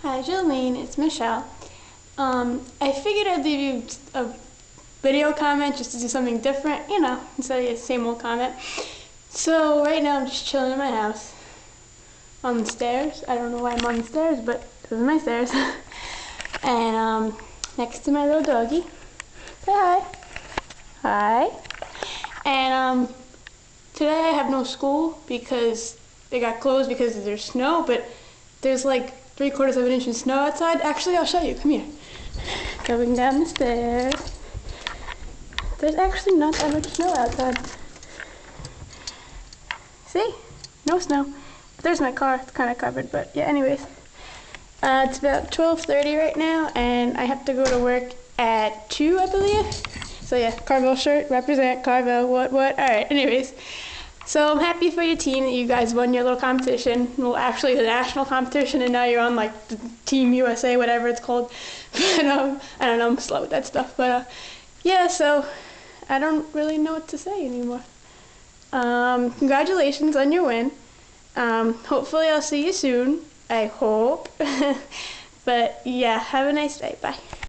Hi, Jolene. It's Michelle. I figured I'd leave you a video comment just to do something different, instead of the same old comment. So right now I'm just chilling in my house on the stairs. I don't know why I'm on the stairs, but those are my stairs. And next to my little doggy. Say hi. Hi. And today I have no school because they got closed because there's snow, but there's like 3/4 of an inch of snow outside. Actually, I'll show you. Come here. Going down the stairs. There's actually not that much snow outside. See? No snow. There's my car. It's kind of covered, but yeah, anyways. It's about 12:30 right now, and I have to go to work at 2, I believe. So yeah, Carvel shirt, represent Carvel, what? All right, anyways. So I'm happy for your team that you guys won your little competition. Well, actually the national competition, and now you're on like the Team USA, whatever it's called. But I don't know, I'm slow with that stuff. But yeah, so I don't really know what to say anymore. Congratulations on your win. Hopefully I'll see you soon. I hope. But yeah, have a nice day. Bye.